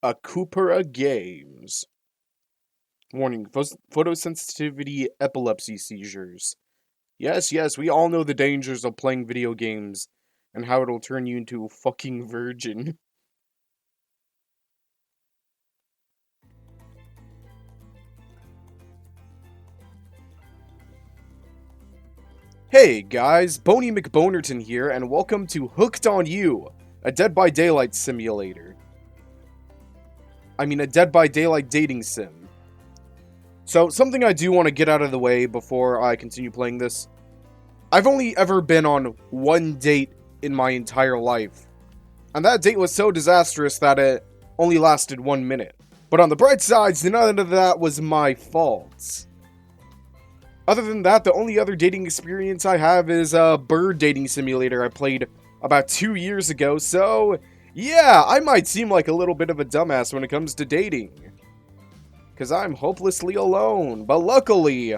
Akupara Games. Warning, photosensitivity epilepsy seizures. Yes, we all know the dangers of playing video games and how it'll turn you into a fucking virgin. Hey guys, Boney McBonerton here, and welcome to Hooked on You, a Dead by Daylight simulator. I mean, a Dead by Daylight dating sim. So, something I do want to get out of the way before I continue playing this. I've only ever been on one date in my entire life. And that date was so disastrous that it only lasted 1 minute. But on the bright sides, none of that was my fault. Other than that, the only other dating experience I have is a bird dating simulator I played about 2 years ago, so yeah, I might seem like a little bit of a dumbass when it comes to dating. Because I'm hopelessly alone, but luckily,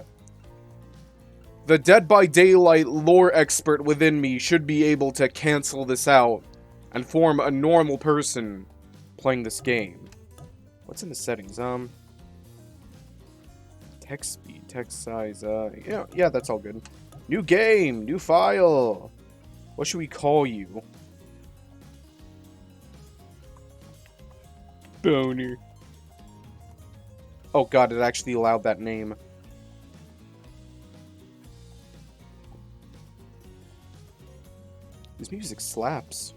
the Dead by Daylight lore expert within me should be able to cancel this out and form a normal person playing this game. What's in the settings? Text speed, text size, yeah, that's all good. New game, new file. What should we call you? Boner. Oh god, it actually allowed that name. This music slaps.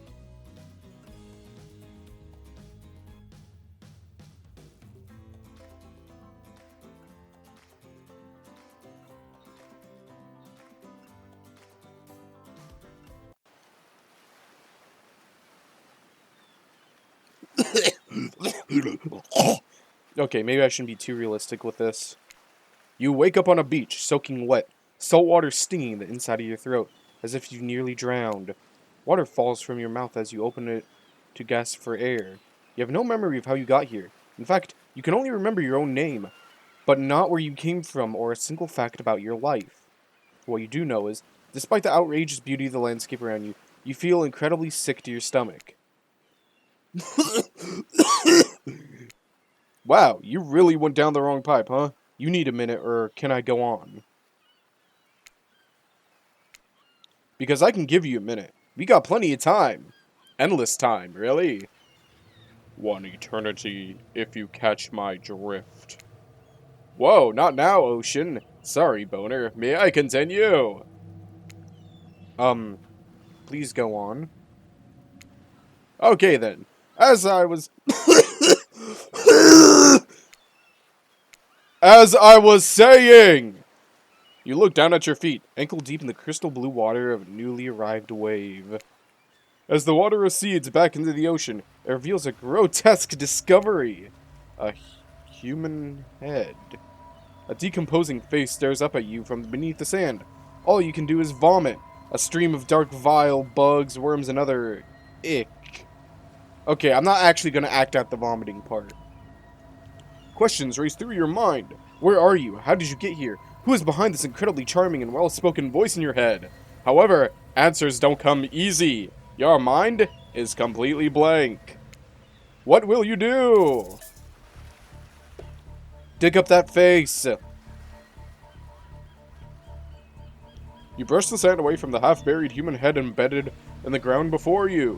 Okay, maybe I shouldn't be too realistic with this. You wake up on a beach, soaking wet, salt water stinging the inside of your throat, as if you've nearly drowned. Water falls from your mouth as you open it to gasp for air. You have no memory of how you got here. In fact, you can only remember your own name, but not where you came from or a single fact about your life. What you do know is, despite the outrageous beauty of the landscape around you, you feel incredibly sick to your stomach. Wow, you really went down the wrong pipe, huh? You need a minute, or can I go on? Because I can give you a minute. We got plenty of time. Endless time, really. 1 eternity, if you catch my drift. Whoa, not now, Ocean. Sorry, Boner. May I continue? Please go on. Okay, then. As I was... As I was saying! You look down at your feet, ankle deep in the crystal blue water of a newly arrived wave. As the water recedes back into the ocean, it reveals a grotesque discovery. A human head. A decomposing face stares up at you from beneath the sand. All you can do is vomit. A stream of dark, vile bugs, worms, and other ick. Okay, I'm not actually going to act out the vomiting part. Questions race through your mind. Where are you? How did you get here? Who is behind this incredibly charming and well-spoken voice in your head? However, answers don't come easy. Your mind is completely blank. What will you do? Dig up that face. You brush the sand away from the half-buried human head embedded in the ground before you.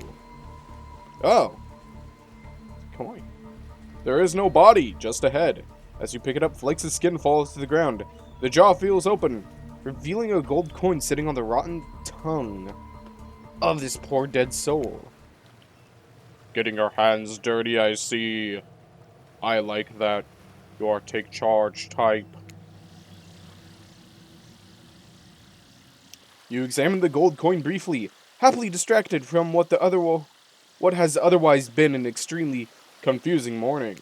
Oh. Come on. There is no body, just a head. As you pick it up, flakes of skin falls to the ground. The jaw feels open, revealing a gold coin sitting on the rotten tongue of this poor dead soul. Getting your hands dirty, I see. I like that. You are take charge type. You examine the gold coin briefly, happily distracted from what has otherwise been an extremely confusing morning.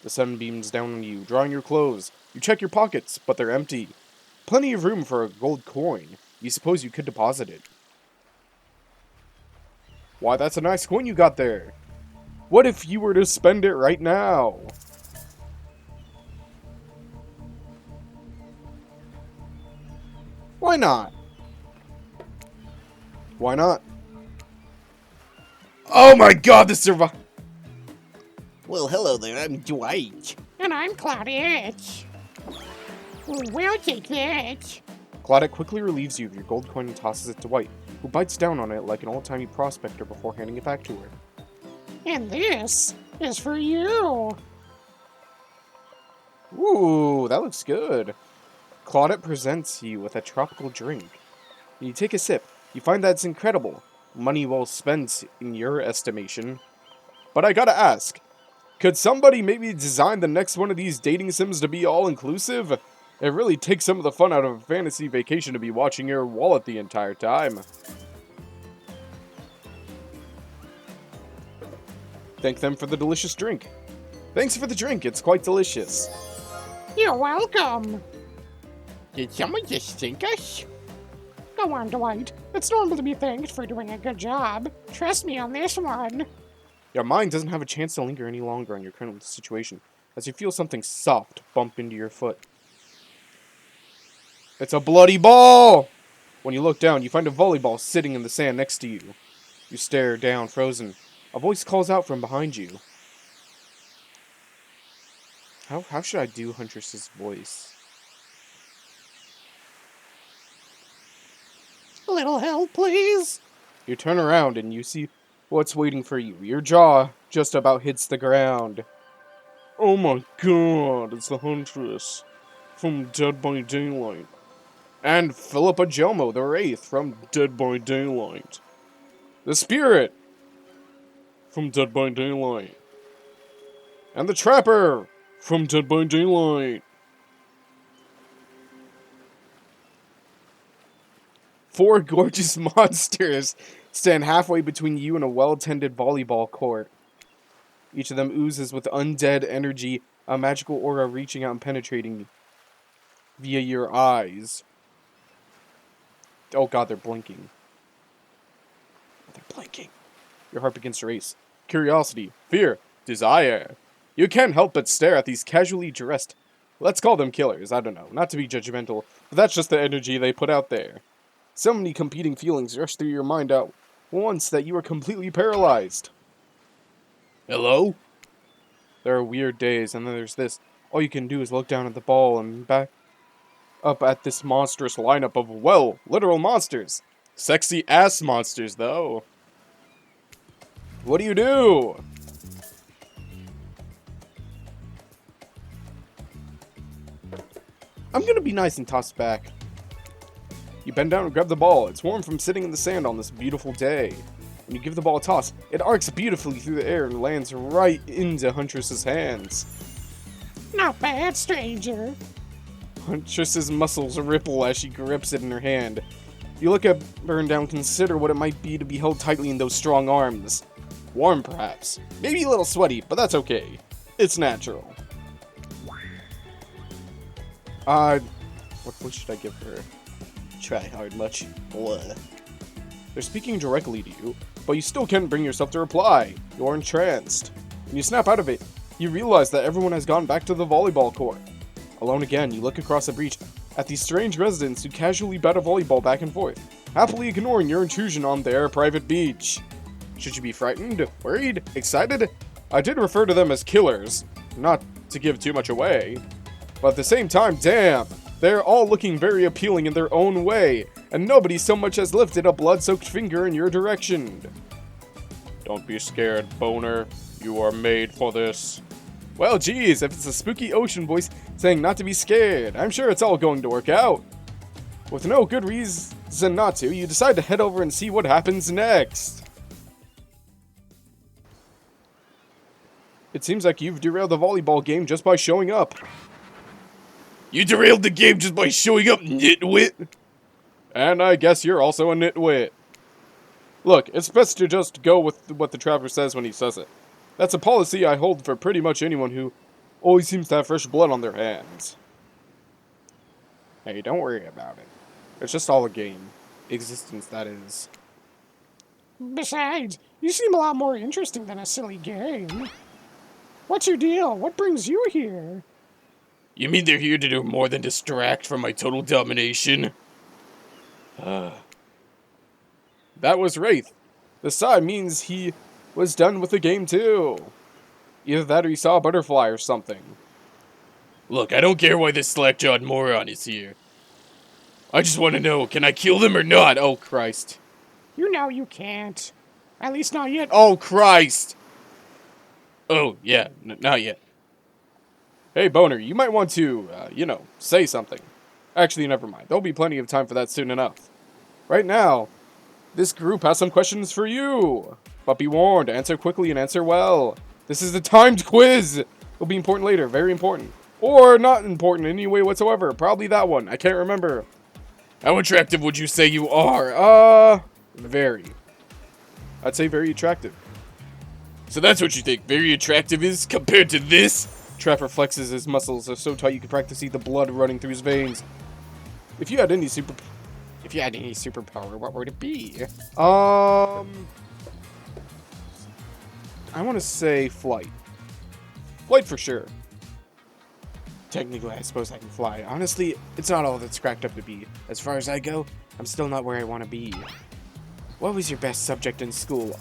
The sun beams down on you, drying your clothes. You check your pockets, but they're empty. Plenty of room for a gold coin. You suppose you could deposit it. Why, that's a nice coin you got there. What if you were to spend it right now? Why not? Why not? Oh my god, the Well, hello there, I'm Dwight. And I'm Claudette. We'll take that. Claudette quickly relieves you of your gold coin and tosses it to White, who bites down on it like an old-timey prospector before handing it back to her. And this is for you. Ooh, that looks good. Claudette presents you with a tropical drink. When you take a sip, you find that it's incredible. Money well spent in your estimation. But I gotta ask, could somebody maybe design the next one of these dating sims to be all-inclusive? It really takes some of the fun out of a fantasy vacation to be watching your wallet the entire time. Thank them for the delicious drink. Thanks for the drink, it's quite delicious. You're welcome. Did someone just thank us? Go on, Dwight. It's normal to be thanked for doing a good job. Trust me on this one. Your mind doesn't have a chance to linger any longer on your current situation, as you feel something soft bump into your foot. It's a bloody ball! When you look down, you find a volleyball sitting in the sand next to you. You stare down, frozen. A voice calls out from behind you. How should I do Huntress's voice? A little help, please. You turn around and you see what's waiting for you. Your jaw just about hits the ground. Oh my god, it's the Huntress from Dead by Daylight. And Philippa Gelmo, the Wraith from Dead by Daylight. The Spirit from Dead by Daylight. And the Trapper from Dead by Daylight. 4 gorgeous monsters stand halfway between you and a well-tended volleyball court. Each of them oozes with undead energy, a magical aura reaching out and penetrating via your eyes. Oh god, they're blinking. They're blinking. Your heart begins to race. Curiosity, fear, desire. You can't help but stare at these casually dressed, let's call them killers, I don't know, not to be judgmental, but that's just the energy they put out there. So many competing feelings rush through your mind at once that you are completely paralyzed. Hello? There are weird days, and then there's this. All you can do is look down at the ball and back up at this monstrous lineup of, well, literal monsters. Sexy ass monsters, though. What do you do? I'm gonna be nice and toss back. You bend down and grab the ball. It's warm from sitting in the sand on this beautiful day. When you give the ball a toss, it arcs beautifully through the air and lands right into Huntress's hands. Not bad, stranger. Huntress's muscles ripple as she grips it in her hand. You look at her and consider what it might be to be held tightly in those strong arms. Warm, perhaps. Maybe a little sweaty, but that's okay. It's natural. What should I give her? Try hard much. Blah. They're speaking directly to you, but you still can't bring yourself to reply. You're entranced. When you snap out of it, you realize that everyone has gone back to the volleyball court. Alone again, you look across the breach at these strange residents who casually bat a volleyball back and forth, happily ignoring your intrusion on their private beach. Should you be frightened, worried, excited? I did refer to them as killers, not to give too much away. But at the same time, damn, they're all looking very appealing in their own way, and nobody so much as lifted a blood-soaked finger in your direction. Don't be scared, boner. You are made for this. Well, geez, if it's a spooky ocean voice saying not to be scared, I'm sure it's all going to work out. With no good reason not to, you decide to head over and see what happens next. It seems like you've derailed the volleyball game just by showing up. You derailed the game just by showing up, nitwit? And I guess you're also a nitwit. Look, it's best to just go with what the Trapper says when he says it. That's a policy I hold for pretty much anyone who always seems to have fresh blood on their hands. Hey, don't worry about it. It's just all a game. Existence, that is. Besides, you seem a lot more interesting than a silly game. What's your deal? What brings you here? You mean they're here to do more than distract from my total domination? That was Wraith. The sign means he was done with the game too. Either that or he saw a butterfly or something. Look, I don't care why this slack-jawed moron is here. I just want to know, can I kill them or not? Oh, Christ. You know you can't. At least not yet. Oh, Christ! Oh, yeah, not yet. Hey, Boner, you might want to, say something. Actually, never mind. There'll be plenty of time for that soon enough. Right now, this group has some questions for you. But be warned, answer quickly and answer well. This is a timed quiz. It'll be important later, very important. Or not important in any way whatsoever. Probably that one. I can't remember. How attractive would you say you are? Very. I'd say very attractive. So that's what you think very attractive is compared to this? Trapper flexes his muscles are so tight you can practically see the blood running through his veins. If you had any superpower, what would it be? I want to say flight. Flight for sure. Technically, I suppose I can fly. Honestly, it's not all that's cracked up to be. As far as I go, I'm still not where I want to be. What was your best subject in school?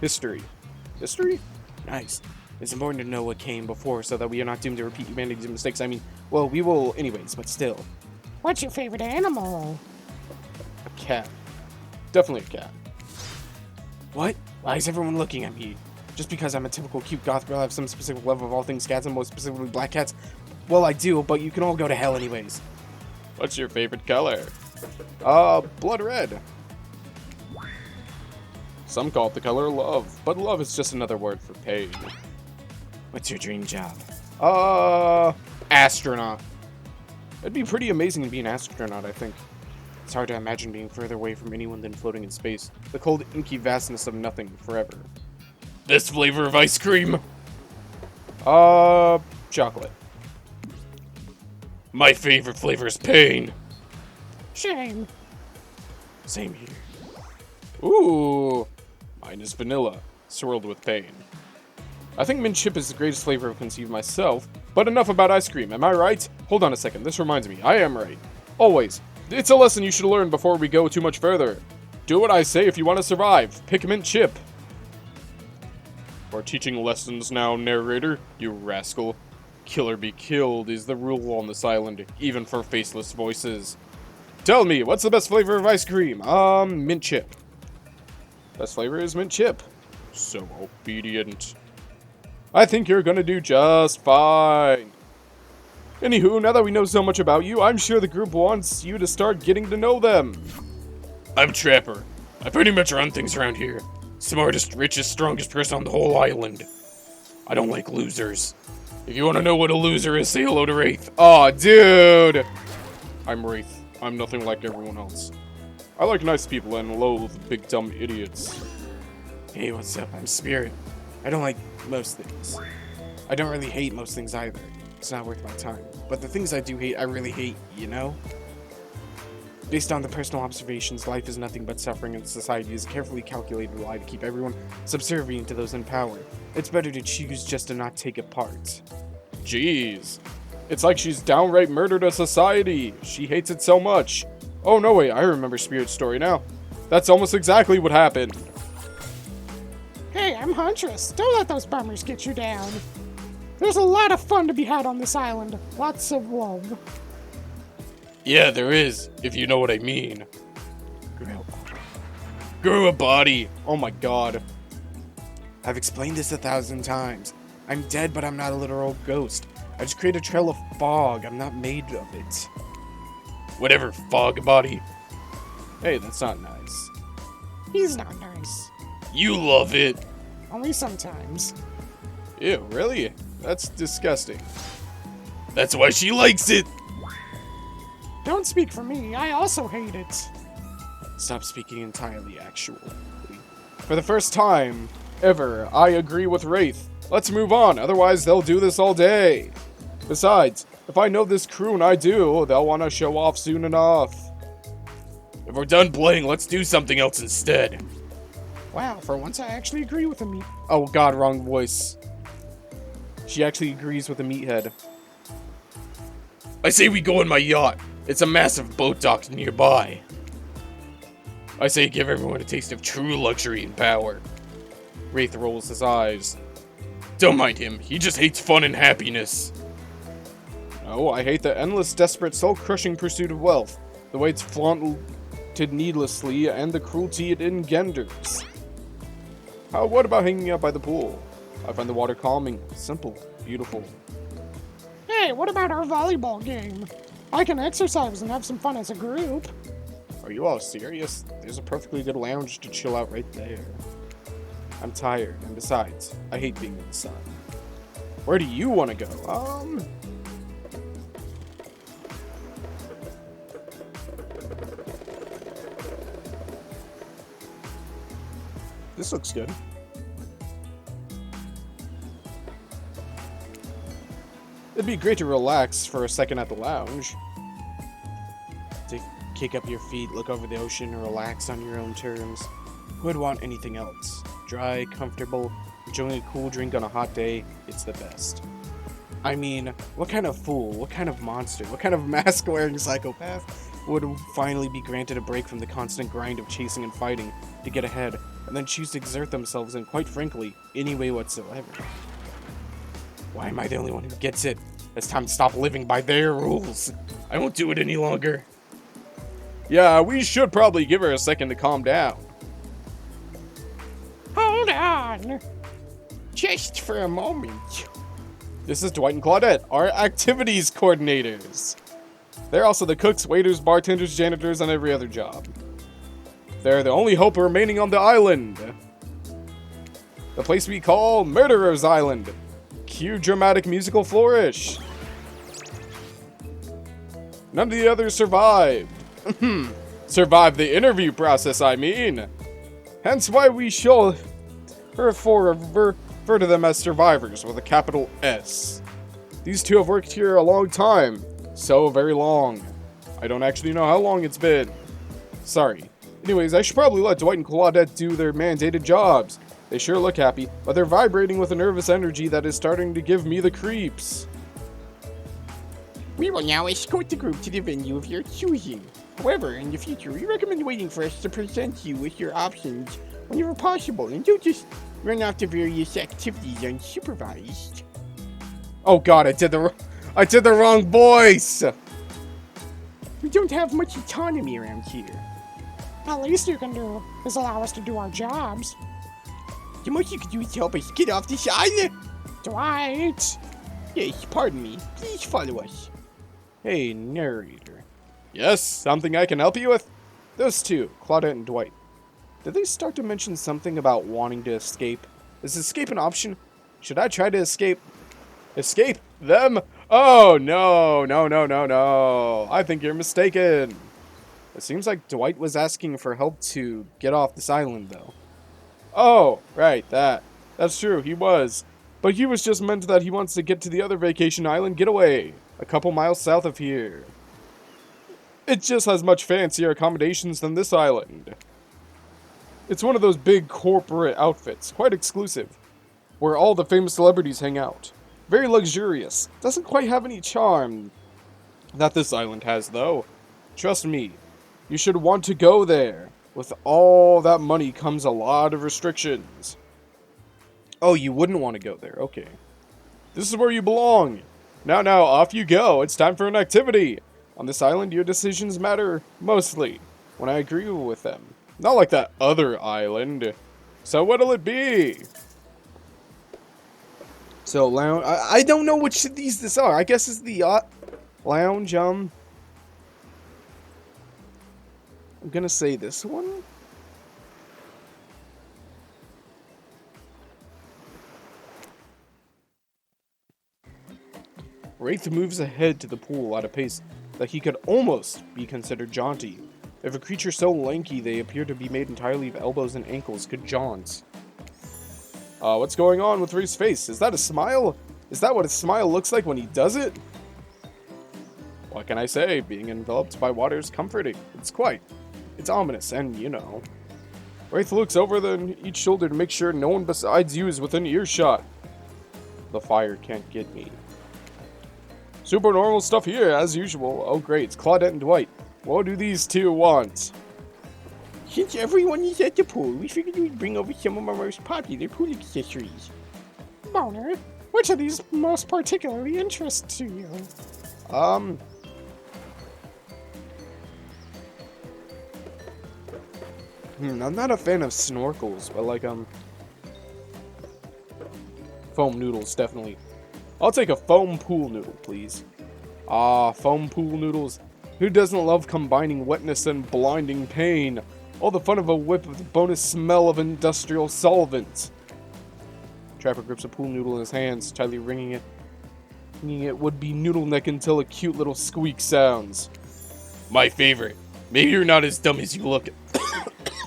History. History? Nice. It's important to know what came before so that we are not doomed to repeat humanity's mistakes. I mean, well, we will anyways, but still. What's your favorite animal? A cat. Definitely a cat. What? Why is everyone looking at me? Just because I'm a typical cute goth girl, I have some specific love of all things cats and most specifically black cats? Well, I do, but you can all go to hell anyways. What's your favorite color? Blood red. Some call it the color love, but love is just another word for pain. What's your dream job? Astronaut. It'd be pretty amazing to be an astronaut, I think. It's hard to imagine being further away from anyone than floating in space. The cold, inky vastness of nothing forever. This flavor of ice cream? Chocolate. My favorite flavor is pain. Shame. Same here. Ooh. Mine is vanilla, swirled with pain. I think mint chip is the greatest flavor I've conceived myself, but enough about ice cream, am I right? Hold on a second, this reminds me, I am right. Always. It's a lesson you should learn before we go too much further. Do what I say if you want to survive. Pick mint chip. We're teaching lessons now, narrator, you rascal. Kill or be killed is the rule on this island, even for faceless voices. Tell me, what's the best flavor of ice cream? Mint chip. Best flavor is mint chip. So obedient. I think you're gonna do just fine. Anywho, now that we know so much about you, I'm sure the group wants you to start getting to know them. I'm Trapper. I pretty much run things around here. Smartest, richest, strongest person on the whole island. I don't like losers. If you want to know what a loser is, say hello to Wraith. Aw, dude! I'm Wraith. I'm nothing like everyone else. I like nice people and loathe big dumb idiots. Hey, what's up? I'm Spirit. I don't like most things. I don't really hate most things either. It's not worth my time. But the things I do hate, I really hate, you know? Based on the personal observations, life is nothing but suffering and society is a carefully calculated lie to keep everyone subservient to those in power. It's better to choose just to not take it part. Jeez. It's like she's downright murdered a society. She hates it so much. Oh, no, wait, I remember Spirit's story now. That's almost exactly what happened. Hey, I'm Huntress. Don't let those bummers get you down. There's a lot of fun to be had on this island. Lots of love. Yeah, there is, if you know what I mean. Grow a body. Oh my god. I've explained this 1,000 times. I'm dead, but I'm not a literal ghost. I just create a trail of fog. I'm not made of it. Whatever, fog body. Hey, that's not nice. He's not nice. You love it. Only sometimes. Ew, really? That's disgusting. That's why she likes it. Don't speak for me. I also hate it. Stop speaking entirely, actually. For the first time ever, I agree with Wraith. Let's move on, otherwise they'll do this all day. Besides, if I know this crew and I do, they'll want to show off soon enough. If we're done playing, let's do something else instead. Wow, for once I actually agree with him. Oh god, wrong voice. She actually agrees with the meathead. I say we go in my yacht. It's a massive boat docked nearby. I say give everyone a taste of true luxury and power. Wraith rolls his eyes. Don't mind him. He just hates fun and happiness. No, I hate the endless, desperate, soul-crushing pursuit of wealth, the way it's flaunted needlessly, and the cruelty it engenders. What about hanging out by the pool? I find the water calming, simple, beautiful. Hey, what about our volleyball game? I can exercise and have some fun as a group. Are you all serious? There's a perfectly good lounge to chill out right there. I'm tired, and besides, I hate being in the sun. Where do you want to go? This looks good. It'd be great to relax for a second at the lounge. To kick up your feet, look over the ocean, and relax on your own terms. Who would want anything else? Dry, comfortable, enjoying a cool drink on a hot day, it's the best. I mean, what kind of fool, what kind of monster, what kind of mask-wearing psychopath would finally be granted a break from the constant grind of chasing and fighting to get ahead, and then choose to exert themselves in, quite frankly, any way whatsoever? Why am I the only one who gets it? It's time to stop living by their rules. I won't do it any longer. Yeah, we should probably give her a second to calm down. Hold on. Just for a moment. This is Dwight and Claudette, our activities coordinators. They're also the cooks, waiters, bartenders, janitors, and every other job. They're the only hope remaining on the island. The place we call Murderer's Island. Cue dramatic musical flourish. None of the others survived. Survived the interview process, I mean. Hence why we shall refer to them as survivors with a capital S. These two have worked here a long time. So very long. I don't actually know how long it's been. Sorry. Anyways, I should probably let Dwight and Claudette do their mandated jobs. They sure look happy, but they're vibrating with a nervous energy that is starting to give me the creeps. We will now escort the group to the venue of your choosing. However, in the future, we recommend waiting for us to present you with your options whenever possible, and don't just run off to various activities unsupervised. Oh god, I did the wrong voice! We don't have much autonomy around here. The least you can do is allow us to do our jobs. The most you can do is help us get off this island. Dwight! Yes, pardon me. Please follow us. Hey, narrator. Yes, something I can help you with? Those two, Claudette and Dwight. Did they start to mention something about wanting to escape? Is escape an option? Should I try to escape? Escape them? Oh, no. I think you're mistaken. It seems like Dwight was asking for help to get off this island, though. Oh, right, that's true, he was. But he was just meant that he wants to get to the other vacation island getaway, a couple miles south of here. It just has much fancier accommodations than this island. It's one of those big corporate outfits, quite exclusive, where all the famous celebrities hang out. Very luxurious. Doesn't quite have any charm that this island has, though. Trust me, you should want to go there. With all that money comes a lot of restrictions. Oh, you wouldn't want to go there. Okay. This is where you belong. Now, off you go. It's time for an activity. On this island, your decisions matter mostly when I agree with them. Not like that other island. So what'll it be? So, lounge. I don't know which of these this are. I guess it's the lounge. I'm gonna say this one. Wraith moves ahead to the pool at a pace that he could almost be considered jaunty. If a creature so lanky they appear to be made entirely of elbows and ankles could jaunt. What's going on with Wraith's face? Is that a smile? Is that what a smile looks like when he does it? What can I say? Being enveloped by water is comforting. It's ominous, and you know. Wraith looks over each shoulder to make sure no one besides you is within earshot. The fire can't get me. Super normal stuff here, as usual. Oh great, it's Claudette and Dwight. What do these two want? Since everyone is at the pool, we figured we'd bring over some of our most popular pool accessories. Boner, which of these most particularly interests you? I'm not a fan of snorkels, but like, foam noodles, definitely. I'll take a foam pool noodle, please. Ah, foam pool noodles. Who doesn't love combining wetness and blinding pain? All the fun of a whip with the bonus smell of industrial solvent. Trapper grips a pool noodle in his hands, tightly ringing it. Ringing it would-be noodle neck until a cute little squeak sounds. My favorite. Maybe you're not as dumb as you look.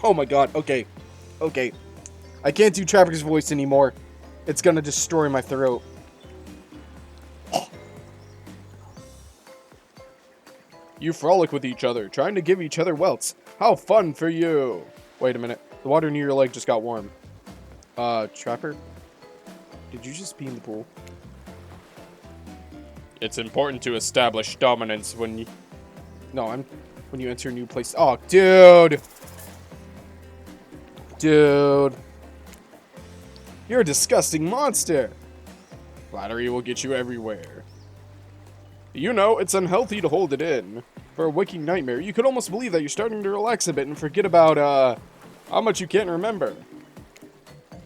Oh my god, okay. Okay. I can't do Trapper's voice anymore. It's gonna destroy my throat. You frolic with each other, trying to give each other welts. How fun for you! Wait a minute. The water near your leg just got warm. Trapper? Did you just pee in the pool? It's important to establish dominance when you... No, when you enter a new place. Oh, dude! Dude. You're a disgusting monster! Flattery will get you everywhere. You know, it's unhealthy to hold it in. For a waking nightmare, you could almost believe that you're starting to relax a bit and forget about, how much you can't remember.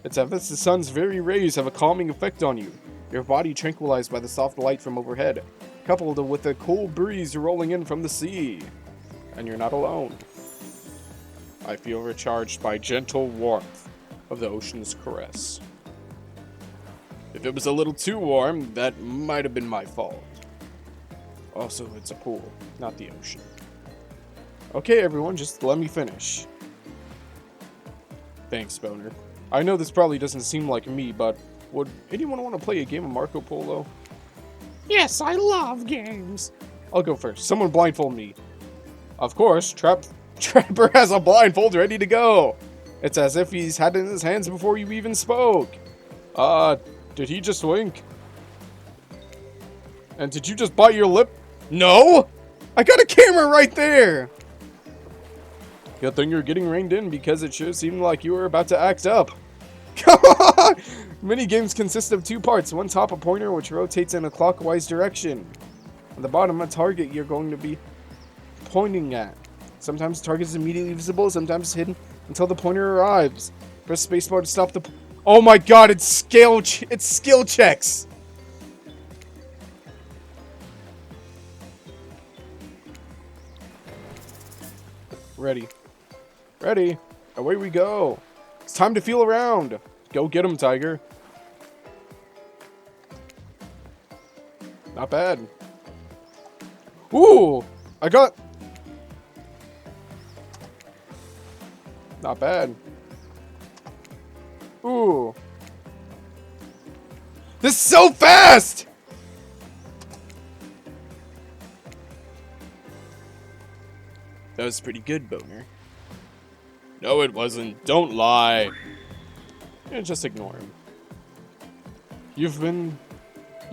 It's as if the sun's very rays have a calming effect on you, your body tranquilized by the soft light from overhead, coupled with a cool breeze rolling in from the sea. And you're not alone. I feel recharged by gentle warmth of the ocean's caress. If it was a little too warm, that might have been my fault. Also, it's a pool, not the ocean. Okay, everyone, just let me finish. Thanks, Boner. I know this probably doesn't seem like me, but would anyone want to play a game of Marco Polo? Yes, I love games. I'll go first. Someone blindfold me. Of course, Trapper has a blindfold ready to go. It's as if he's had it in his hands before you even spoke. Did he just wink? And did you just bite your lip? No! I got a camera right there! Good thing you're getting reined in because it sure seemed like you were about to act up. Come on! Mini games consist of two parts. One top a pointer which rotates in a clockwise direction. On the bottom, a target you're going to be pointing at. Sometimes the target is immediately visible, sometimes hidden until the pointer arrives. Press spacebar to stop the... Oh my god, it's skill checks! Ready. Ready. Away we go. It's time to feel around. Go get him, Tiger. Not bad. Ooh! I got... Not bad. Ooh. This is so fast! That was pretty good, Boner. No, it wasn't. Don't lie. Yeah, just ignore him. You've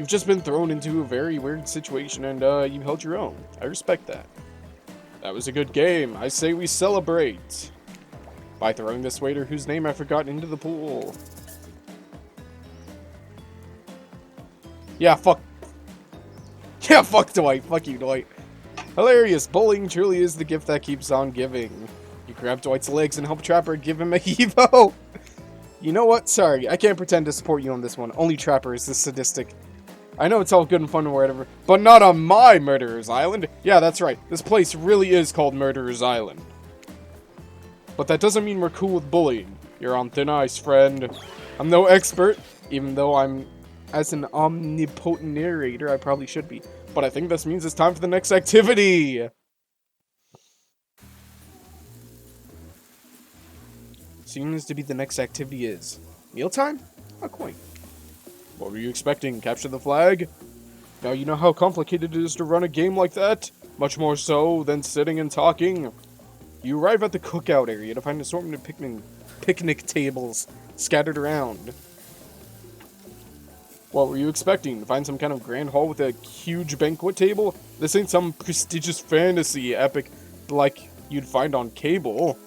just been thrown into a very weird situation and, you held your own. I respect that. That was a good game. I say we celebrate. By throwing this waiter whose name I forgot into the pool. Yeah, fuck. Yeah, fuck Dwight. Fuck you, Dwight. Hilarious. Bullying truly is the gift that keeps on giving. You grab Dwight's legs and help Trapper give him a heave-o. You know what? Sorry, I can't pretend to support you on this one. Only Trapper is this sadistic. I know it's all good and fun or whatever, but not on my Murderer's Island. Yeah, that's right. This place really is called Murderer's Island. But that doesn't mean we're cool with bullying. You're on thin ice, friend. I'm no expert, even though I'm, as an omnipotent narrator, I probably should be. But I think this means it's time for the next activity! Seems to be the next activity is... mealtime? A coin. What were you expecting? Capture the flag? Now you know how complicated it is to run a game like that? Much more so than sitting and talking. You arrive at the cookout area to find an assortment of picnic tables scattered around. What were you expecting? To find some kind of grand hall with a huge banquet table? This ain't some prestigious fantasy epic like you'd find on cable.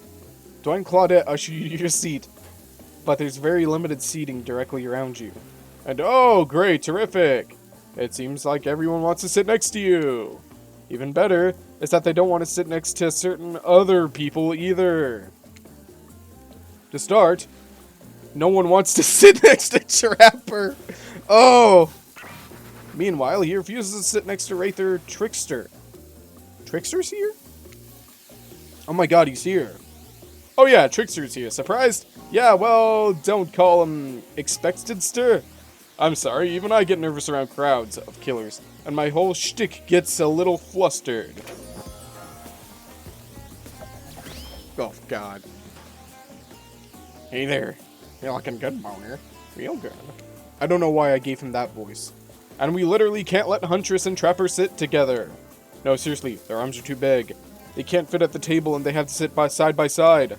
Dwight and Claudette usher you to your seat, but there's very limited seating directly around you. And oh, great, terrific! It seems like everyone wants to sit next to you. Even better is that they don't want to sit next to certain other people either. To start, no one wants to sit next to Trapper. Oh! Meanwhile, he refuses to sit next to Wraither Trickster. Trickster's here? Oh my god, he's here. Oh yeah, Trickster's here. Surprised? Yeah, well, don't call him Expectedster. I'm sorry, even I get nervous around crowds of killers, and my whole shtick gets a little flustered. Oh god. Hey there. You're looking good, Boner. Real good. I don't know why I gave him that voice. And we literally can't let Huntress and Trapper sit together. No, seriously, their arms are too big. They can't fit at the table and they have to sit side by side.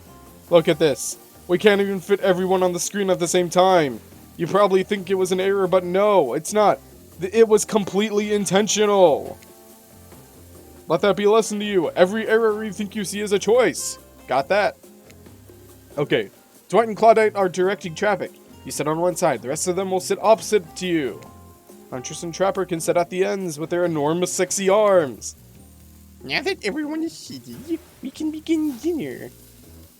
Look at this. We can't even fit everyone on the screen at the same time. You probably think it was an error, but no, it's not. It was completely intentional. Let that be a lesson to you. Every error you think you see is a choice. Got that? Okay, Dwight and Claudette are directing traffic. You sit on one side, the rest of them will sit opposite to you. Huntress and Trapper can sit at the ends with their enormous sexy arms. Now that everyone is seated, we can begin dinner.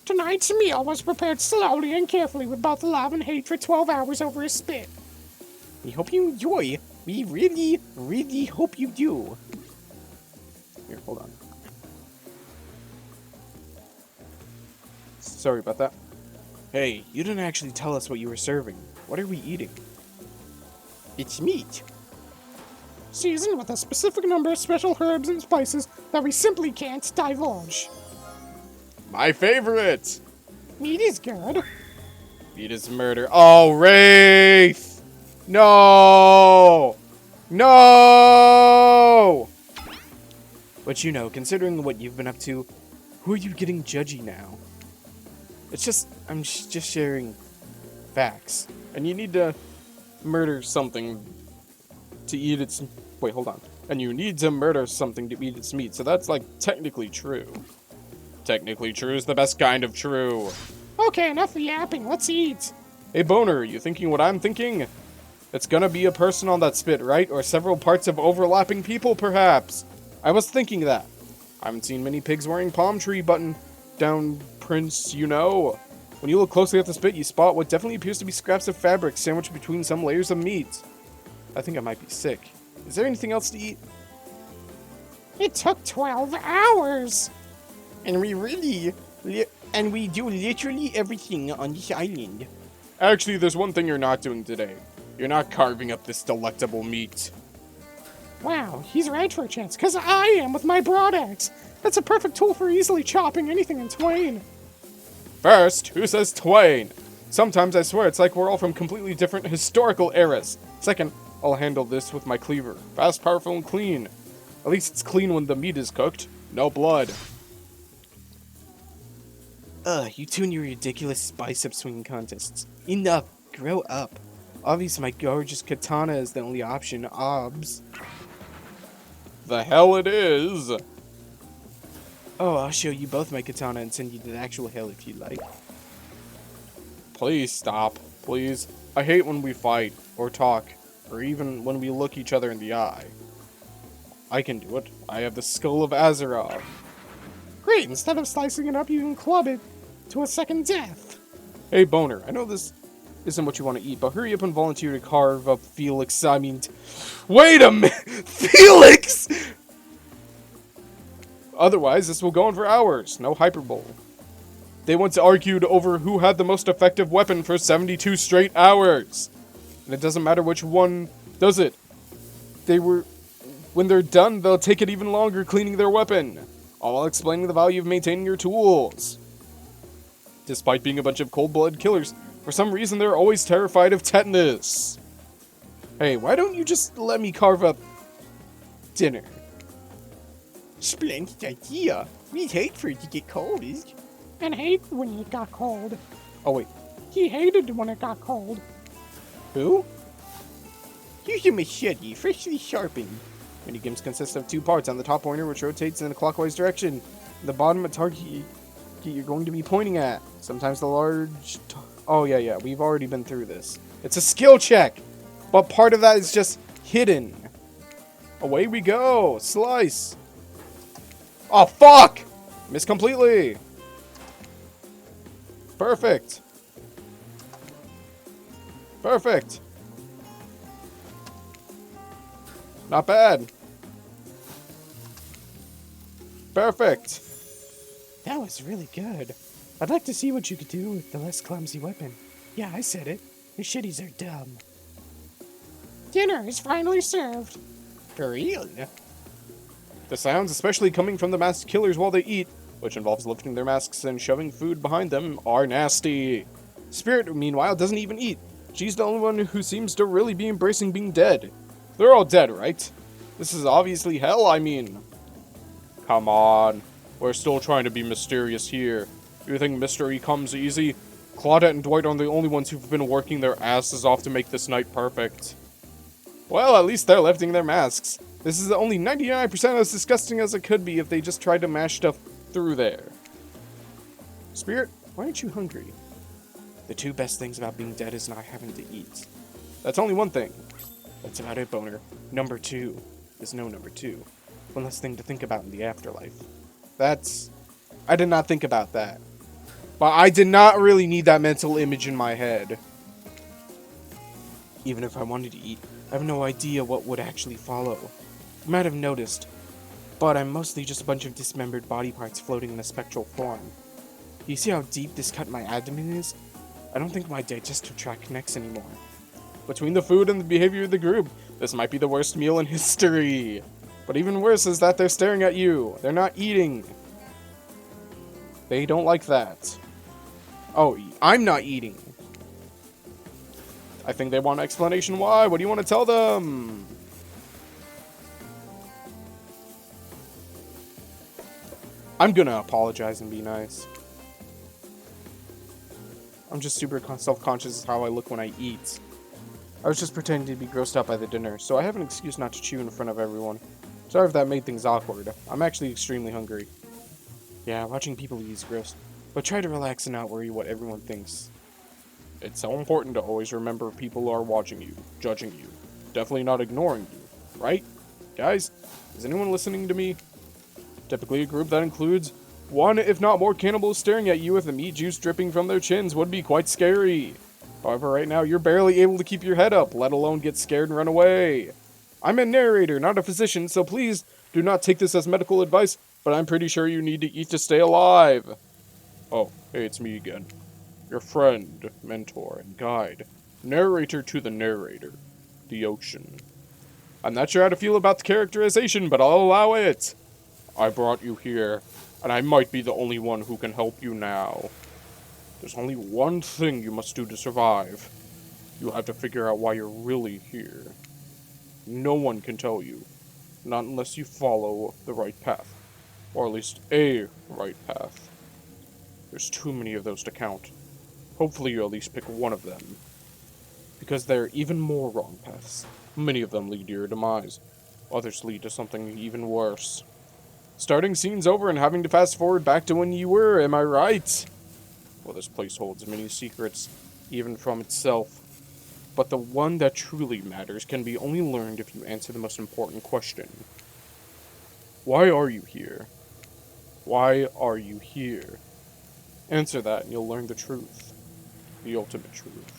Tonight's meal was prepared slowly and carefully with both love and hate for 12 hours over a spit. We hope you enjoy. We really, really hope you do. Here, hold on. Sorry about that. Hey, you didn't actually tell us what you were serving. What are we eating? It's meat. Seasoned with a specific number of special herbs and spices that we simply can't divulge. My favorite! Meat is good. Meat is murder. Oh, Wraith! No! No! But you know, considering what you've been up to, who are you getting judgy now? It's just, I'm just sharing facts. And you need to murder something to eat its... Wait, hold on. And you need to murder something to eat its meat, so that's, like, technically true. Technically true is the best kind of true. Okay, enough yapping. Let's eat. Hey, Boner, you thinking what I'm thinking? It's gonna be a person on that spit, right? Or several parts of overlapping people, perhaps? I was thinking that. I haven't seen many pigs wearing palm tree button-down prints, you know. When you look closely at the spit, you spot what definitely appears to be scraps of fabric sandwiched between some layers of meat. I think I might be sick. Is there anything else to eat? It took 12 hours. And we do literally everything on this island. Actually, there's one thing you're not doing today. You're not carving up this delectable meat. Wow, he's right for a chance, because I am with my broad axe. That's a perfect tool for easily chopping anything in twain. First, who says twain? Sometimes I swear it's like we're all from completely different historical eras. Second, I'll handle this with my cleaver. Fast, powerful, and clean. At least it's clean when the meat is cooked. No blood. You two and your ridiculous bicep swinging contests. Enough. Grow up. Obviously, my gorgeous katana is the only option. Obs. The hell it is. Oh, I'll show you both my katana and send you to the actual hell if you like. Please stop. Please. I hate when we fight, or talk, or even when we look each other in the eye. I can do it. I have the skull of Azeroth. Great, instead of slicing it up, you can club it to a second death. Hey, Boner, I know this isn't what you want to eat, but hurry up and volunteer to carve up Felix. Wait a minute! Felix! Otherwise, this will go on for hours. No hyperbole. They once argued over who had the most effective weapon for 72 straight hours. And it doesn't matter which one does it. When they're done, they'll take it even longer cleaning their weapon, all while explaining the value of maintaining your tools. Despite being a bunch of cold-blooded killers, for some reason they're always terrified of tetanus. Hey, why don't you just let me carve up dinner? Splendid idea. We'd hate for it to get cold. And hate when it got cold. Oh, wait. He hated when it got cold. Who? Use a machete, freshly sharpened. Minigames consist of two parts on the top pointer, which rotates in a clockwise direction. The bottom, a target basket you're going to be pointing at. Sometimes the large... Oh, yeah, we've already been through this. It's a skill check, but part of that is just hidden. Away we go. Slice. Oh, fuck! Missed completely. Perfect. Perfect. Not bad. Perfect. That was really good. I'd like to see what you could do with the less clumsy weapon. Yeah, I said it. The shitties are dumb. Dinner is finally served. For real? The sounds, especially coming from the masked killers while they eat, which involves lifting their masks and shoving food behind them, are nasty. Spirit, meanwhile, doesn't even eat. She's the only one who seems to really be embracing being dead. They're all dead, right? This is obviously hell, I mean. Come on. We're still trying to be mysterious here. You think mystery comes easy? Claudette and Dwight are the only ones who've been working their asses off to make this night perfect. Well, at least they're lifting their masks. This is only 99% as disgusting as it could be if they just tried to mash stuff through there. Spirit, why aren't you hungry? The two best things about being dead is not having to eat. That's only one thing. That's about it, Boner. Number 2 is no number 2. One less thing to think about in the afterlife. I did not think about that. But I did not really need that mental image in my head. Even if I wanted to eat, I have no idea what would actually follow. You might have noticed, but I'm mostly just a bunch of dismembered body parts floating in a spectral form. You see how deep this cut in my abdomen is? I don't think my digestive tract connects anymore. Between the food and the behavior of the group, this might be the worst meal in history. But even worse is that they're staring at you. They're not eating. They don't like that. Oh, I'm not eating. I think they want an explanation why. What do you want to tell them? I'm gonna apologize and be nice. I'm just super self-conscious of how I look when I eat. I was just pretending to be grossed out by the dinner, so I have an excuse not to chew in front of everyone. Sorry if that made things awkward. I'm actually extremely hungry. Yeah, watching people eat is gross. But try to relax and not worry what everyone thinks. It's so important to always remember people are watching you, judging you, definitely not ignoring you, right? Guys, is anyone listening to me? Typically a group that includes one, if not more, cannibals staring at you with the meat juice dripping from their chins would be quite scary. However, right now you're barely able to keep your head up, let alone get scared and run away. I'm a narrator, not a physician, so please do not take this as medical advice, but I'm pretty sure you need to eat to stay alive. Oh, hey, it's me again. Your friend, mentor, and guide. Narrator to the narrator. The ocean. I'm not sure how to feel about the characterization, but I'll allow it. I brought you here, and I might be the only one who can help you now. There's only one thing you must do to survive. You have to figure out why you're really here. No one can tell you. Not unless you follow the right path. Or at least a right path. There's too many of those to count. Hopefully you at least pick one of them. Because there are even more wrong paths. Many of them lead to your demise. Others lead to something even worse. Starting scenes over and having to fast forward back to when you were, am I right? Well, this place holds many secrets, even from itself. But the one that truly matters can be only learned if you answer the most important question. Why are you here? Why are you here? Answer that and you'll learn the truth. The ultimate truth.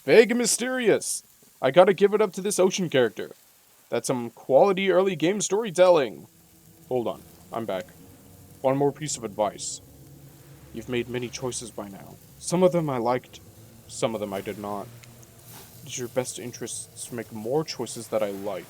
Vague and mysterious. I gotta give it up to this ocean character. That's some quality early game storytelling. Hold on, I'm back. One more piece of advice. You've made many choices by now. Some of them I liked, some of them I did not. It is your best interests to make more choices that I like.